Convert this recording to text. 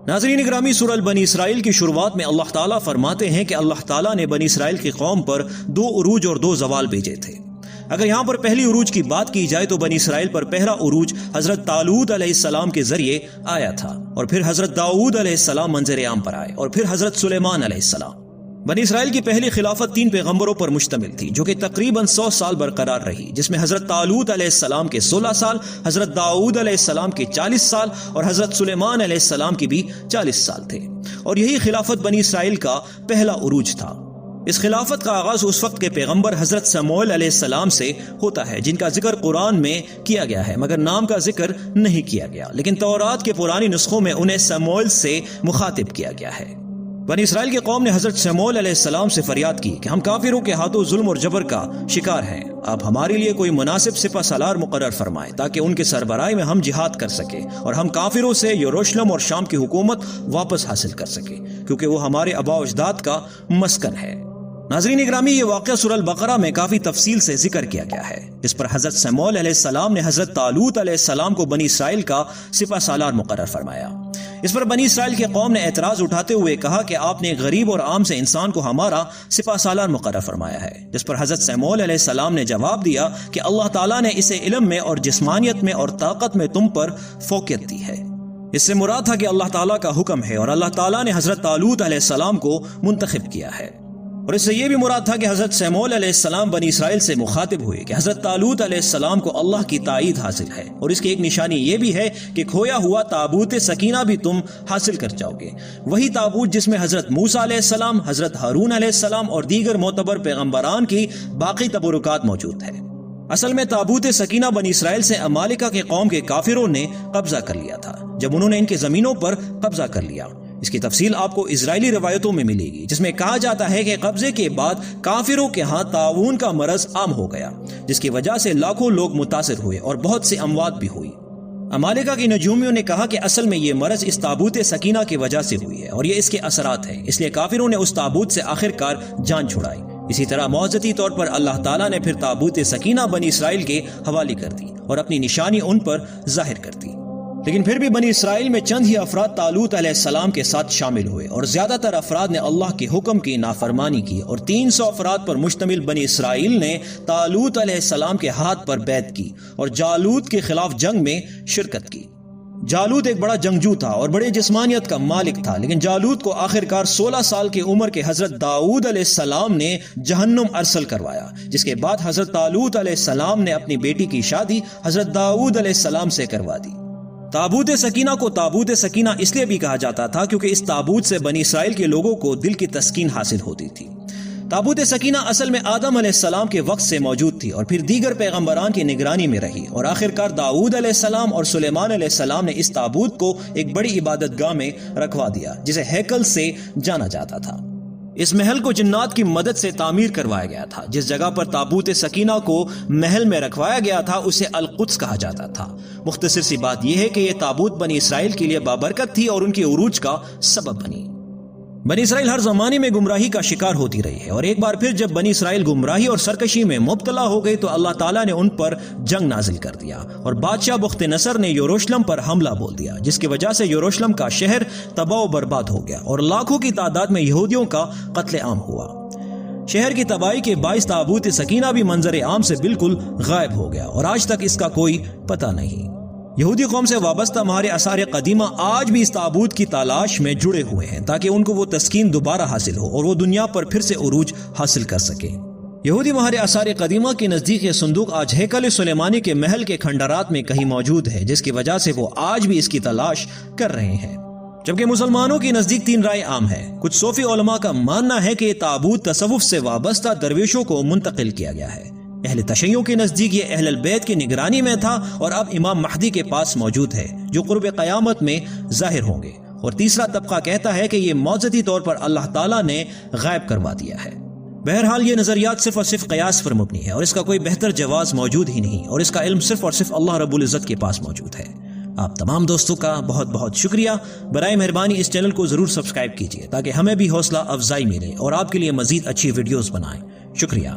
ناظرین گرامی، سورہ بنی اسرائیل کی شروعات میں اللہ تعالیٰ فرماتے ہیں کہ اللہ تعالیٰ نے بنی اسرائیل کی قوم پر 2 عروج اور 2 زوال بھیجے تھے۔ اگر یہاں پر پہلی عروج کی بات کی جائے تو بنی اسرائیل پر پہلا عروج حضرت طالوت علیہ السلام کے ذریعے آیا تھا، اور پھر حضرت داؤد علیہ السلام منظر عام پر آئے، اور پھر حضرت سلیمان علیہ السلام۔ بنی اسرائیل کی پہلی خلافت 3 پیغمبروں پر مشتمل تھی جو کہ تقریباً 100 سال برقرار رہی، جس میں حضرت طالوت علیہ السلام کے 16 سال، حضرت داؤد علیہ السلام کے 40 سال اور حضرت سلیمان علیہ السلام کے بھی 40 سال تھے، اور یہی خلافت بنی اسرائیل کا پہلا عروج تھا۔ اس خلافت کا آغاز اس وقت کے پیغمبر حضرت سموئیل علیہ السلام سے ہوتا ہے، جن کا ذکر قرآن میں کیا گیا ہے مگر نام کا ذکر نہیں کیا گیا، لیکن تورات کے پرانی نسخوں میں انہیں سموئیل سے مخاطب کیا گیا ہے۔ بنی اسرائیل کی قوم نے حضرت سموئیل علیہ السلام سے فریاد کی کہ ہم کافروں کے ہاتھوں ظلم اور جبر کا شکار ہیں، آپ ہمارے لیے کوئی مناسب سپہ سالار مقرر فرمائیں تاکہ ان کے سربراہی میں ہم جہاد کر سکیں اور ہم کافروں سے یروشلم اور شام کی حکومت واپس حاصل کر سکیں، کیونکہ وہ ہمارے آباء و اجداد کا مسکن ہے۔ ناظرین اکرامی، یہ واقعہ سورہ البقرہ میں کافی تفصیل سے ذکر کیا گیا ہے، جس پر حضرت سموئیل علیہ السلام نے حضرت طالوت علیہ السلام کو بنی اسرائیل کا سپہ سالار مقرر فرمایا۔ اس پر بنی اسرائیل کی قوم نے اعتراض اٹھاتے ہوئے کہا کہ آپ نے غریب اور عام سے انسان کو ہمارا سپہ سالار مقرر فرمایا ہے، جس پر حضرت سموئیل علیہ السلام نے جواب دیا کہ اللہ تعالیٰ نے اسے علم میں اور جسمانیت میں اور طاقت میں تم پر فوقیت دی ہے۔ اس سے مراد تھا کہ اللہ تعالیٰ کا حکم ہے اور اللہ تعالیٰ نے حضرت طالوت علیہ السلام کو منتخب کیا ہے، اور اس سے یہ بھی مراد تھا کہ حضرت سموئیل علیہ السلام بنی اسرائیل سے مخاطب ہوئے کہ حضرت طالوت علیہ السلام کو اللہ کی تائید حاصل ہے، اور اس کی ایک نشانی یہ بھی ہے کہ کھویا ہوا تابوت سکینہ بھی تم حاصل کر جاؤ گے، وہی تابوت جس میں حضرت موسیٰ علیہ السلام، حضرت ہارون علیہ السلام اور دیگر معتبر پیغمبران کی باقی تبرکات موجود ہے۔ اصل میں تابوت سکینہ بنی اسرائیل سے امالیکہ کے قوم کے کافروں نے قبضہ کر لیا تھا جب انہوں نے ان کی زمینوں پر قبضہ کر لیا۔ اس کی تفصیل آپ کو اسرائیلی روایتوں میں ملے گی، جس میں کہا جاتا ہے کہ قبضے کے بعد کافروں کے ہاں طاعون کا مرض عام ہو گیا، جس کی وجہ سے لاکھوں لوگ متاثر ہوئے اور بہت سے اموات بھی ہوئی۔ امالیکہ کی نجومیوں نے کہا کہ اصل میں یہ مرض اس تابوت سکینہ کی وجہ سے ہوئی ہے اور یہ اس کے اثرات ہیں، اس لیے کافروں نے اس تابوت سے آخر کار جان چھڑائی۔ اسی طرح معجزاتی طور پر اللہ تعالیٰ نے پھر تابوت سکینہ بنی اسرائیل کے حوالے کر دی اور اپنی نشانی ان پر ظاہر کر دی، لیکن پھر بھی بنی اسرائیل میں چند ہی افراد طالوت علیہ السلام کے ساتھ شامل ہوئے، اور زیادہ تر افراد نے اللہ کے حکم کی نافرمانی کی، اور 300 افراد پر مشتمل بنی اسرائیل نے طالوت علیہ السلام کے ہاتھ پر بیعت کی اور جالوت کے خلاف جنگ میں شرکت کی۔ جالوت ایک بڑا جنگجو تھا اور بڑے جسمانیت کا مالک تھا، لیکن جالوت کو آخرکار 16 سال کی عمر کے حضرت داؤد علیہ السلام نے جہنم ارسل کروایا، جس کے بعد حضرت طالوت علیہ السلام نے اپنی بیٹی کی شادی حضرت داؤد علیہ السلام سے کروا دی۔ تابوت سکینہ کو تابوت سکینہ اس لیے بھی کہا جاتا تھا کیونکہ اس تابوت سے بنی اسرائیل کے لوگوں کو دل کی تسکین حاصل ہوتی تھی۔ تابوت سکینہ اصل میں آدم علیہ السلام کے وقت سے موجود تھی اور پھر دیگر پیغمبران کی نگرانی میں رہی، اور آخرکار داؤد علیہ السلام اور سلیمان علیہ السلام نے اس تابوت کو ایک بڑی عبادت گاہ میں رکھوا دیا جسے ہیکل سے جانا جاتا تھا۔ اس محل کو جنات کی مدد سے تعمیر کروایا گیا تھا۔ جس جگہ پر تابوت سکینہ کو محل میں رکھوایا گیا تھا اسے القدس کہا جاتا تھا۔ مختصر سی بات یہ ہے کہ یہ تابوت بنی اسرائیل کے لیے بابرکت تھی اور ان کی عروج کا سبب بنی۔ بنی اسرائیل ہر زمانے میں گمراہی کا شکار ہوتی رہی ہے، اور ایک بار پھر جب بنی اسرائیل گمراہی اور سرکشی میں مبتلا ہو گئی تو اللہ تعالیٰ نے ان پر جنگ نازل کر دیا، اور بادشاہ بخت نصر نے یروشلم پر حملہ بول دیا، جس کی وجہ سے یروشلم کا شہر تباہ و برباد ہو گیا اور لاکھوں کی تعداد میں یہودیوں کا قتل عام ہوا۔ شہر کی تباہی کے باعث تابوت سکینہ بھی منظر عام سے بالکل غائب ہو گیا، اور آج تک اس کا کوئی پتہ نہیں۔ یہودی قوم سے وابستہ ہمارے آثار قدیمہ آج بھی اس تابوت کی تلاش میں جڑے ہوئے ہیں تاکہ ان کو وہ تسکین دوبارہ حاصل ہو اور وہ دنیا پر پھر سے عروج حاصل کر سکیں۔ یہودی ہمارے آثار قدیمہ کے نزدیک یہ صندوق آج ہیکل سلیمانی کے محل کے کھنڈرات میں کہیں موجود ہے، جس کی وجہ سے وہ آج بھی اس کی تلاش کر رہے ہیں۔ جبکہ مسلمانوں کی نزدیک 3 رائے عام ہے۔ کچھ صوفی علماء کا ماننا ہے کہ یہ تابوت تصوف سے وابستہ درویشوں کو منتقل کیا گیا ہے۔ اہل تشیع کے نزدیک یہ اہل البیت کی نگرانی میں تھا اور اب امام مہدی کے پاس موجود ہے جو قرب قیامت میں ظاہر ہوں گے، اور تیسرا طبقہ کہتا ہے کہ یہ معجزاتی طور پر اللہ تعالیٰ نے غائب کروا دیا ہے۔ بہرحال یہ نظریات صرف اور صرف قیاس پر مبنی ہے اور اس کا کوئی بہتر جواز موجود ہی نہیں، اور اس کا علم صرف اور صرف اللہ رب العزت کے پاس موجود ہے۔ آپ تمام دوستوں کا بہت بہت شکریہ۔ برائے مہربانی اس چینل کو ضرور سبسکرائب کیجیے تاکہ ہمیں بھی حوصلہ افزائی ملے اور آپ کے لیے مزید اچھی ویڈیوز بنائیں۔ شکریہ۔